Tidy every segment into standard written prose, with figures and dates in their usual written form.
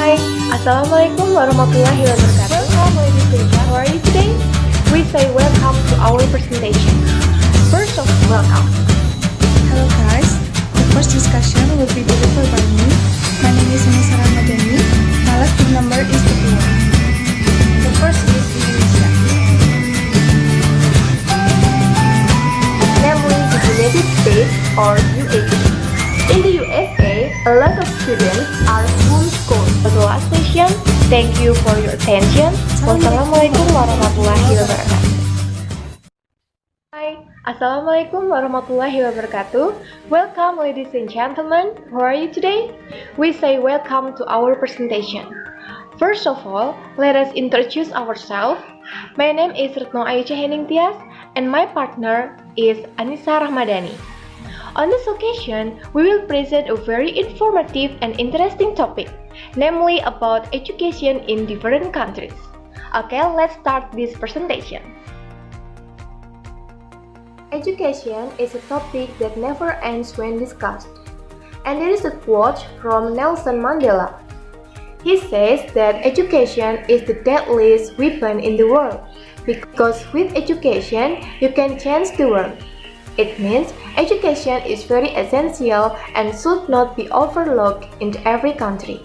Hai, Assalamualaikum warahmatullahi wabarakatuh. Welcome ladies and gentlemen. How are you today? We say welcome to our presentation. First of all, welcome. Hello guys, the first discussion will be delivered by me. My name is Annisa Rahmadhani. My last group number is 31. The first is Indonesia. Namely the United States or USA. In the USA, a lot of students are homeschooled. For the last session, thank you for your attention. Wassalamualaikum warahmatullahi wabarakatuh. Hai, Assalamualaikum warahmatullahi wabarakatuh. Welcome ladies and gentlemen. How are you today? We say welcome to our presentation. First of all, let us introduce ourselves. My name is Retno Ayu Cahyaningtyas and my partner is Annisa Rahmadhani. On this occasion, we will present a very informative and interesting topic, namely about education in different countries. Okay, let's start this presentation. Education is a topic that never ends when discussed. And there is a quote from Nelson Mandela. He says that education is the deadliest weapon in the world, because with education, you can change the world. It means education is very essential and should not be overlooked in every country.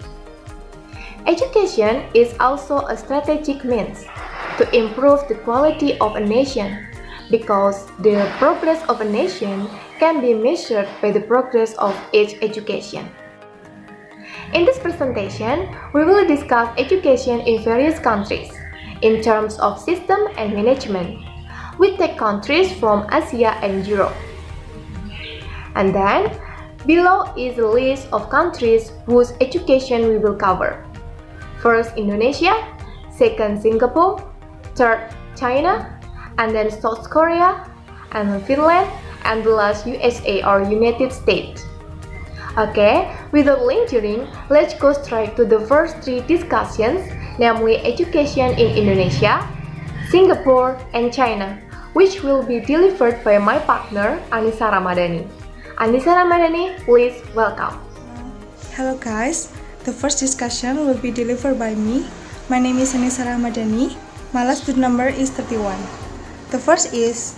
Education is also a strategic means to improve the quality of a nation, because the progress of a nation can be measured by the progress of its education. In this presentation, we will discuss education in various countries in terms of system and management. We take countries from Asia and Europe. And then, below is a list of countries whose education we will cover. First Indonesia, second Singapore, third China, and then South Korea, and then Finland, and the last USA or United States. Okay, without lingering, let's go straight to the first three discussions, namely education in Indonesia, Singapore, and China, which will be delivered by my partner, Annisa Rahmadhani. Annisa Rahmadhani, please welcome. Hello guys, the first discussion will be delivered by me. My name is Annisa Rahmadhani. My last group number is 31. The first is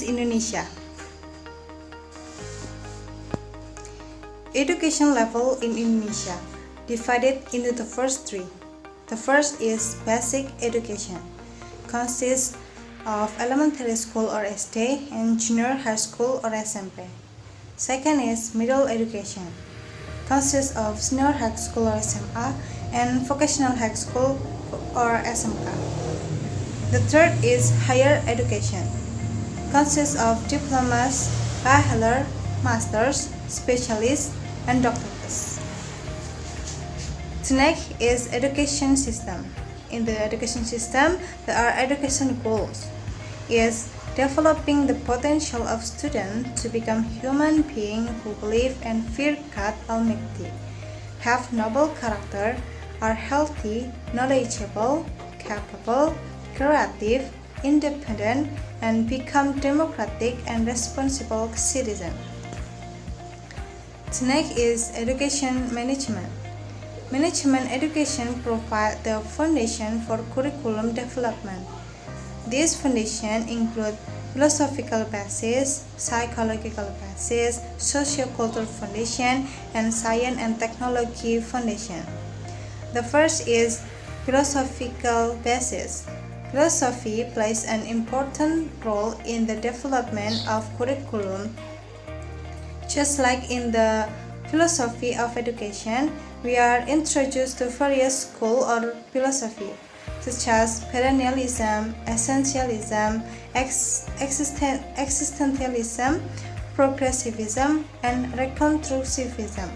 Indonesia. Education level in Indonesia divided into the first three. The first is basic education, consists of elementary school or SD and junior high school or SMP. Second is middle education, consists of senior high school or SMA and vocational high school or SMK. The third is higher education, consists of diplomas, bachelor, masters, specialists, and doctorates. The next is education system. In the education system, there are education goals. Is developing the potential of students to become human beings who believe and fear God Almighty, have noble character, are healthy, knowledgeable, capable, creative, independent, and become democratic and responsible citizens. The next is education management. Management education provides the foundation for curriculum development. This foundation includes philosophical basis, psychological basis, socio-cultural foundation, and science and technology foundation. The first is philosophical basis. Philosophy plays an important role in the development of curriculum. Just like in the philosophy of education, we are introduced to various schools or philosophy, such as perennialism, essentialism, existentialism, progressivism, and reconstructivism.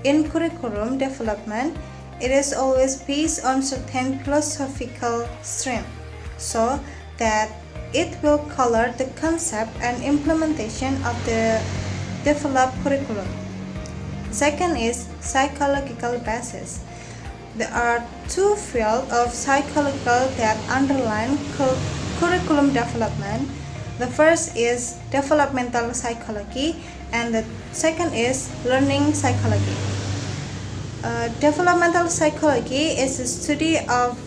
In curriculum development, it is always based on certain philosophical stream, so that it will color the concept and implementation of the developed curriculum. Second is psychological basis. There are two fields of psychological that underline curriculum development. The first is developmental psychology and the second is learning psychology. Developmental psychology is the study of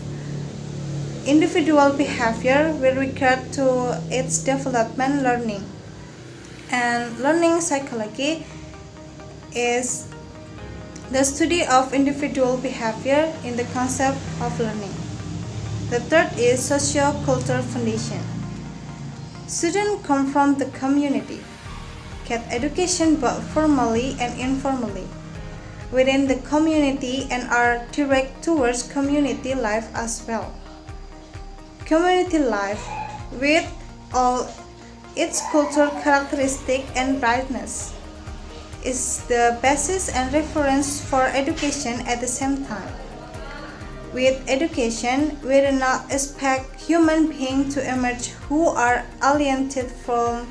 individual behavior with regard to its development learning. And learning psychology is the study of individual behavior in the concept of learning. The third is socio-cultural foundation. Students come from the community, get education both formally and informally within the community and are direct towards community life as well. Community life, with all its cultural characteristic and brightness, is the basis and reference for education at the same time. With education, we do not expect human beings to emerge who are alienated from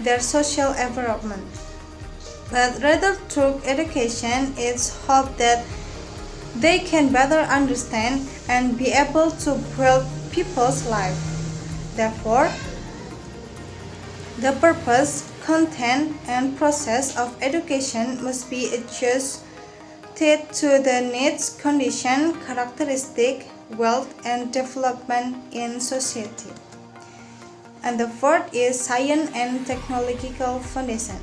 their social environment, but rather through education it's hoped that they can better understand and be able to build people's life. Therefore, the purpose, content, and process of education must be adjusted to the needs, condition, characteristic, wealth, and development in society. And the fourth is science and technological foundation.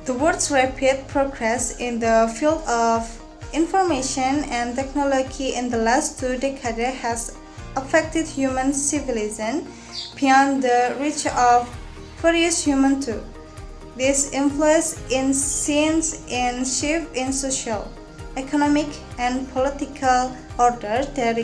The world's rapid progress in the field of information and technology in the last 2 decades has affected human civilization beyond the reach of previous human too. This influence in scenes and shift in social, economic, and political order that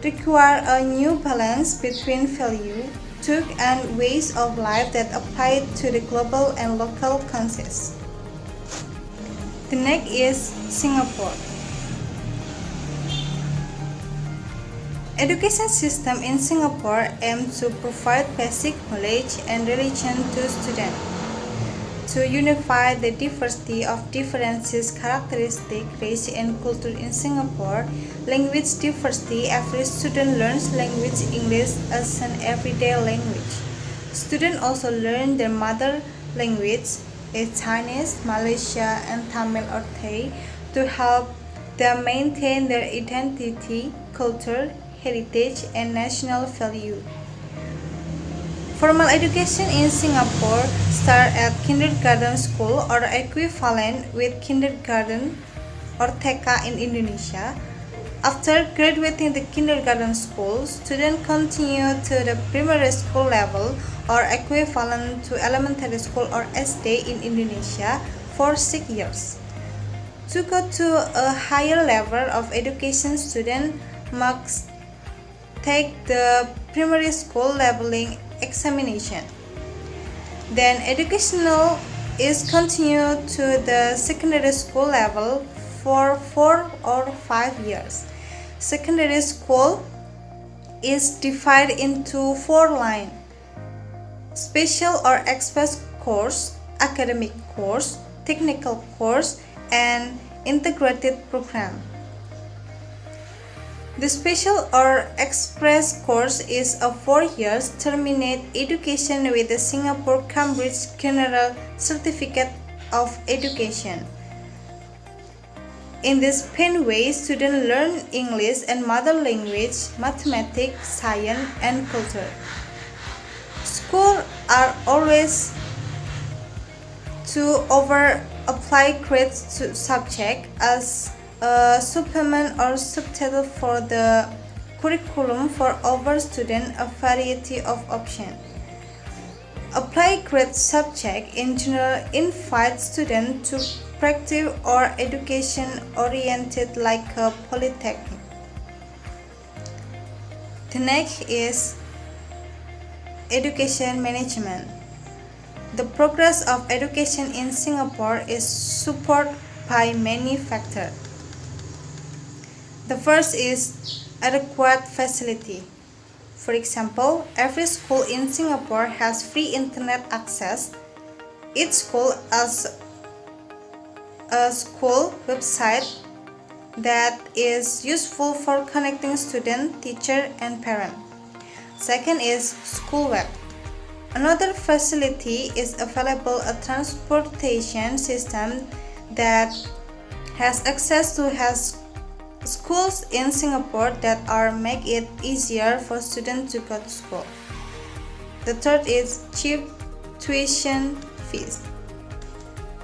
require a new balance between value, truth, and ways of life that apply to the global and local context. The next is Singapore. Education system in Singapore aims to provide basic knowledge and religion to students. To unify the diversity of differences characteristic race and culture in Singapore, language diversity, every student learns language English as an everyday language. Students also learn their mother language, Chinese, Malaysia, and Tamil or Thai, to help them maintain their identity, culture, heritage, and national value. Formal education in Singapore starts at kindergarten school or equivalent with kindergarten or TK in Indonesia. After graduating the kindergarten school, students continue to the primary school level or equivalent to elementary school or SD in Indonesia for 6 years. To go to a higher level of education, students must take the primary school leveling examination. Then educational is continued to the secondary school level for 4 or 5 years. Secondary school is divided into 4 lines: special or express course, academic course, technical course, and integrated program. The special or express course is a 4 years terminate education with the Singapore Cambridge General Certificate of Education. In this pathway, students learn English and mother language, mathematics, science, and culture. Schools are always to over apply grades to subject as a supplement or subtitle for the curriculum for over student a variety of options. Apply grade subject in general invite students to practice or education oriented like a polytechnic. The next is education management. The progress of education in Singapore is supported by many factors. The first is adequate facility. For example, every school in Singapore has free internet access. Each school has a school website that is useful for connecting student, teacher, and parent. Second is school web. Another facility is available a transportation system that has access to schools in Singapore that make it easier for students to go to school. The third is cheap tuition fees.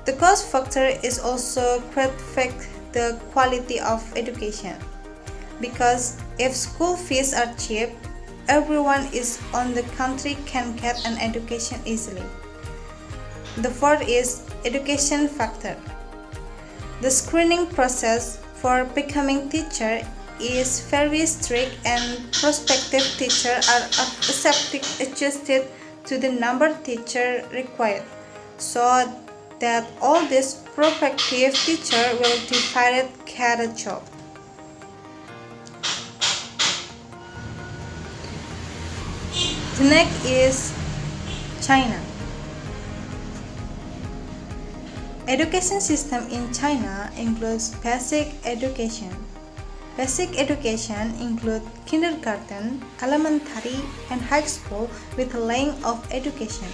The cost factor is also affect the quality of education, because if school fees are cheap, everyone on the country can get an education easily. The fourth is education factor. The screening process for becoming teacher is very strict, and prospective teachers are adjusted to the number of teachers required, so that all these prospective teachers will divided get a job. The next is China. Education system in China includes basic education. Basic education includes kindergarten, elementary, and high school with a length of education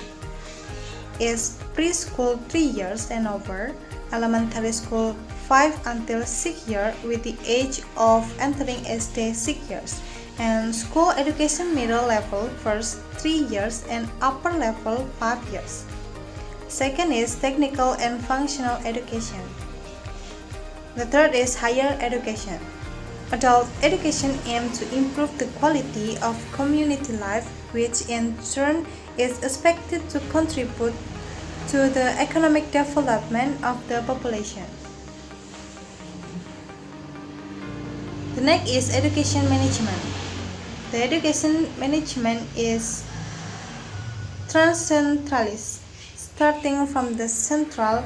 is preschool 3 years and over, elementary school 5 until 6 years with the age of entering SD 6 years, and school education middle level first 3 years and upper level 5 years. Second is technical and functional education. The third is higher education. Adult education aims to improve the quality of community life, which in turn is expected to contribute to the economic development of the population. The next is education management. The education management is transcentralized, starting from the central,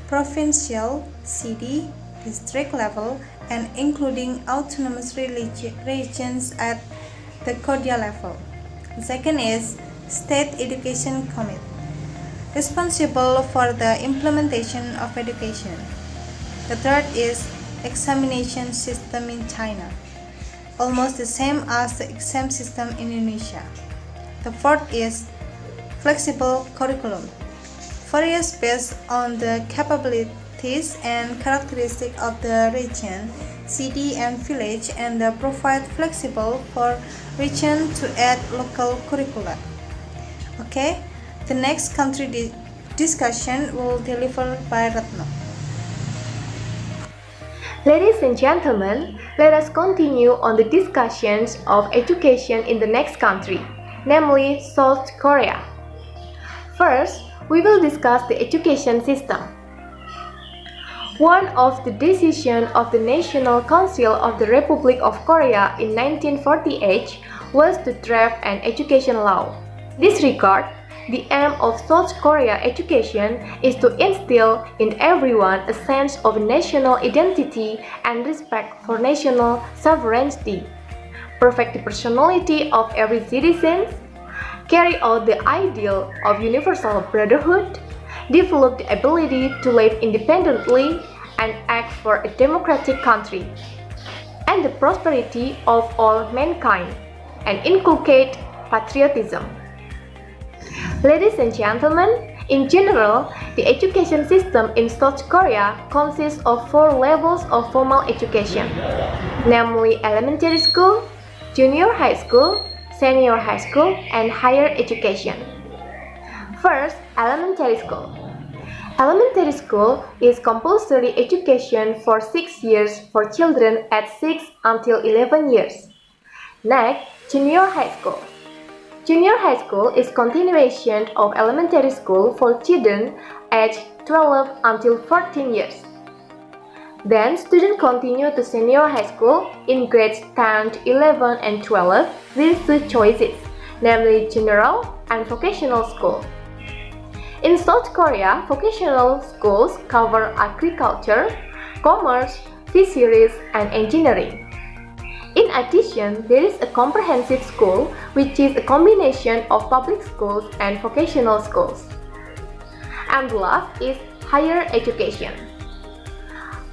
provincial, city, district level, and including autonomous regions at the Korea level. The second is State Education Committee, responsible for the implementation of education. The third is examination system in China, almost the same as the exam system in Indonesia. The fourth is flexible curriculum, various based on the capabilities and characteristics of the region, city, and village, and provide flexible for region to add local curricula. Okay, the next country discussion will be delivered by Retno. Ladies and gentlemen, let us continue on the discussions of education in the next country, namely South Korea. First, we will discuss the education system. One of the decisions of the National Council of the Republic of Korea in 1948 was to draft an education law. This regard, the aim of South Korea education is to instill in everyone a sense of national identity and respect for national sovereignty, perfect the personality of every citizen, carry out the ideal of universal brotherhood, develop the ability to live independently and act for a democratic country, and the prosperity of all mankind, and inculcate patriotism. Ladies and gentlemen, in general, the education system in South Korea consists of 4 levels of formal education, namely elementary school, junior high school, senior high school, and higher education. First, elementary school. Elementary school is compulsory education for 6 years for children at 6 until 11 years. Next, junior high school. Junior high school is continuation of elementary school for children aged 12 until 14 years. Then, students continue to senior high school in grades 10 to 11 and 12 with 2 choices, namely general and vocational school. In South Korea, vocational schools cover agriculture, commerce, fisheries, and engineering. In addition, there is a comprehensive school, which is a combination of public schools and vocational schools. And last is higher education,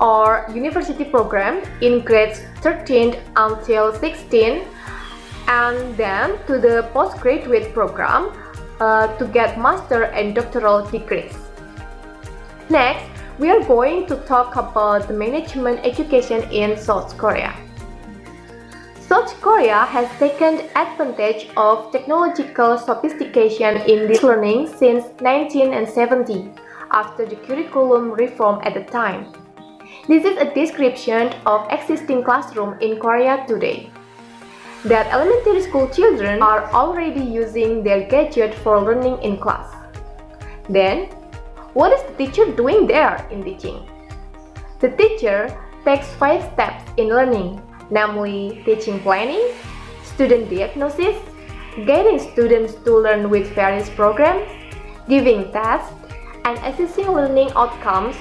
or university program in grades 13 until 16, and then to the postgraduate program to get master and doctoral degrees. Next, we are going to talk about the management education in South Korea. South Korea has taken advantage of technological sophistication in this learning since 1970, after the curriculum reform at the time. This is a description of existing classroom in Korea today. That elementary school children are already using their gadget for learning in class. Then, what is the teacher doing there in teaching? The teacher takes 5 steps in learning, namely teaching planning, student diagnosis, guiding students to learn with various programs, giving tests, and assessing learning outcomes,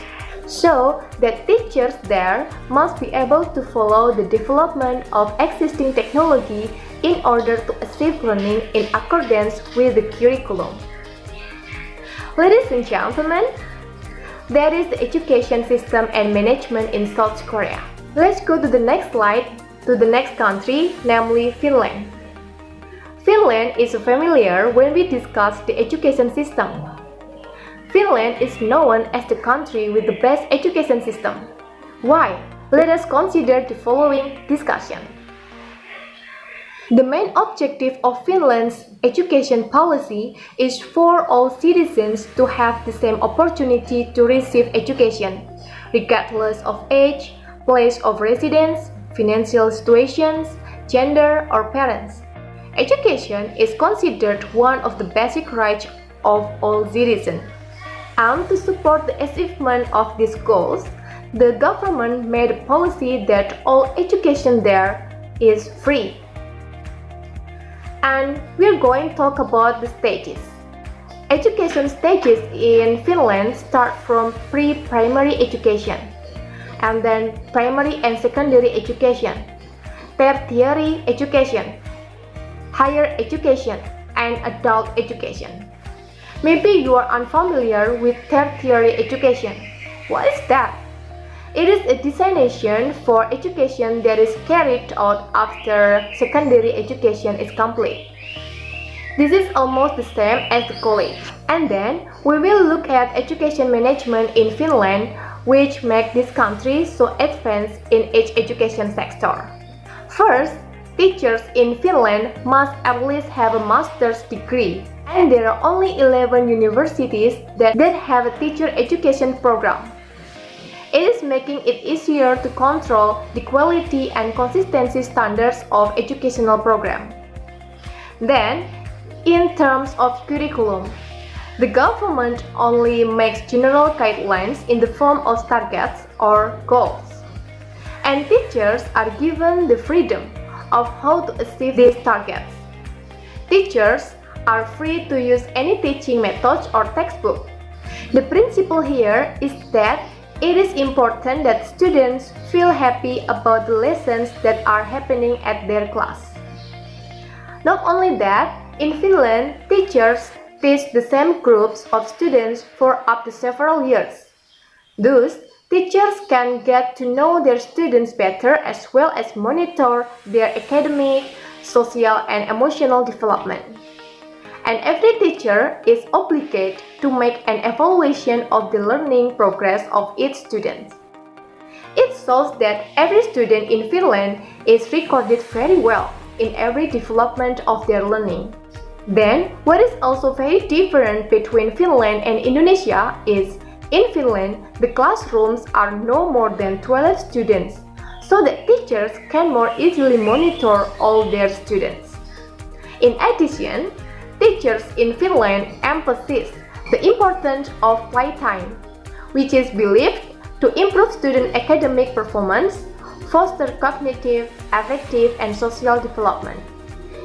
so that teachers there must be able to follow the development of existing technology in order to achieve learning in accordance with the curriculum. Ladies and gentlemen, that is the education system and management in South Korea. Let's go to the next slide, to the next country, namely Finland. Finland is familiar when we discuss the education system. Finland is known as the country with the best education system. Why? Let us consider the following discussion. The main objective of Finland's education policy is for all citizens to have the same opportunity to receive education, regardless of age, place of residence, financial situations, gender, or parents. Education is considered one of the basic rights of all citizens. And to support the achievement of these goals, the government made a policy that all education there is free. And we're going to talk about the stages. Education stages in Finland start from pre-primary education, and then primary and secondary education, tertiary education, higher education, and adult education. Maybe you are unfamiliar with tertiary education. What is that? It is a designation for education that is carried out after secondary education is complete. This is almost the same as the college. And then we will look at education management in Finland, which makes this country so advanced in its education sector. First, teachers in Finland must at least have a master's degree, and there are only 11 universities that have a teacher education program. It is making it easier to control the quality and consistency standards of educational program. Then, in terms of curriculum, the government only makes general guidelines in the form of targets or goals, and teachers are given the freedom of how to achieve these targets. Teachers are free to use any teaching methods or textbook. The principle here is that it is important that students feel happy about the lessons that are happening at their class. Not only that, in Finland, teachers teach the same groups of students for up to several years. Thus, teachers can get to know their students better as well as monitor their academic, social, and emotional development. And every teacher is obligated to make an evaluation of the learning progress of each student. It shows that every student in Finland is recorded very well in every development of their learning. Then, what is also very different between Finland and Indonesia is, in Finland, the classrooms are no more than 12 students, so that teachers can more easily monitor all their students. In addition, teachers in Finland emphasize the importance of playtime, which is believed to improve student academic performance, foster cognitive, affective, and social development.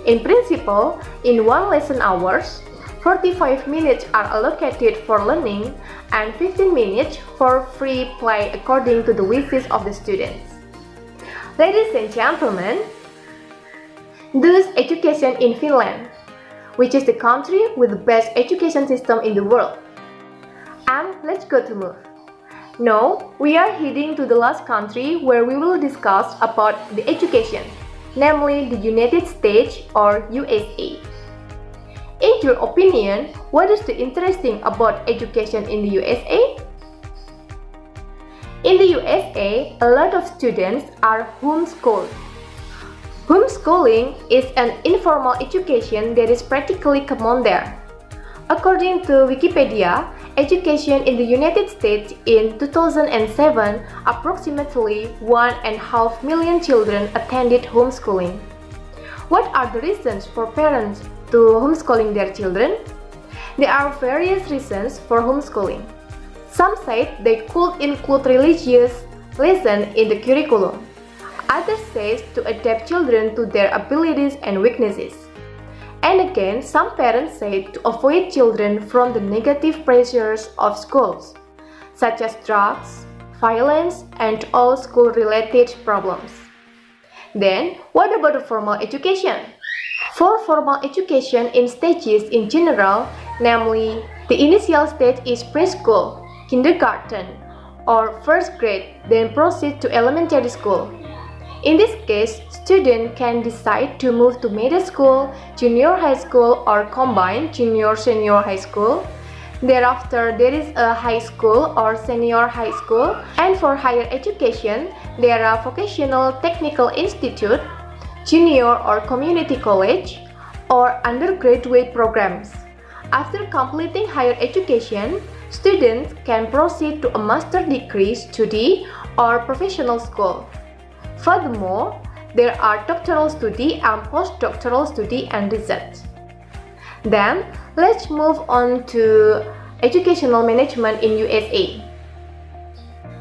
In principle, in one lesson hours, 45 minutes are allocated for learning and 15 minutes for free play according to the wishes of the students. Ladies and gentlemen, thus education in Finland, which is the country with the best education system in the world. And let's go to move. Now, we are heading to the last country where we will discuss about the education, namely the United States or USA. In your opinion, what is the interesting about education in the USA? In the USA, a lot of students are homeschooled. Homeschooling is an informal education that is practically common there. According to Wikipedia, education in the United States in 2007, approximately 1.5 million children attended homeschooling. What are the reasons for parents to homeschooling their children? There are various reasons for homeschooling. Some say they could include religious lessons in the curriculum. Others say to adapt children to their abilities and weaknesses. And again, some parents say to avoid children from the negative pressures of schools, such as drugs, violence, and all school-related problems. Then, what about the formal education? For formal education in stages in general, namely, the initial stage is preschool, kindergarten, or first grade, then proceed to elementary school. In this case, students can decide to move to middle school, junior high school, or combined junior-senior high school. Thereafter, there is a high school or senior high school, and for higher education, there are vocational technical institute, junior or community college, or undergraduate programs. After completing higher education, students can proceed to a master's degree study or professional school. Furthermore, there are doctoral study and postdoctoral study and research. Then, let's move on to educational management in USA.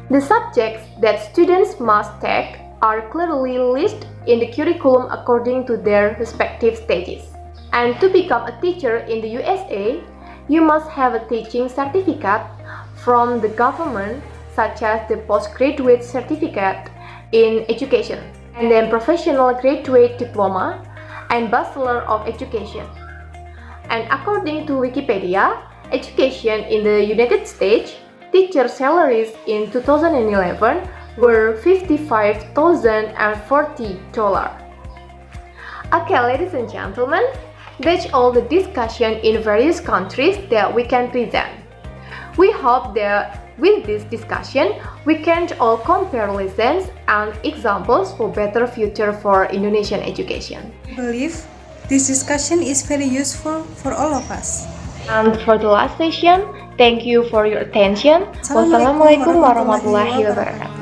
The subjects that students must take are clearly listed in the curriculum according to their respective stages. And to become a teacher in the USA, you must have a teaching certificate from the government, such as the postgraduate certificate in education, and then professional graduate diploma and Bachelor of Education. And according to Wikipedia, education in the United States, teacher salaries in 2011 were $55,040. Okay, ladies and gentlemen, that's all the discussion in various countries that we can present. We hope that with this discussion, we can all compare lessons and examples for better future for Indonesian education. I believe this discussion is very useful for all of us. And for the last session, thank you for your attention. Wassalamualaikum warahmatullahi wabarakatuh.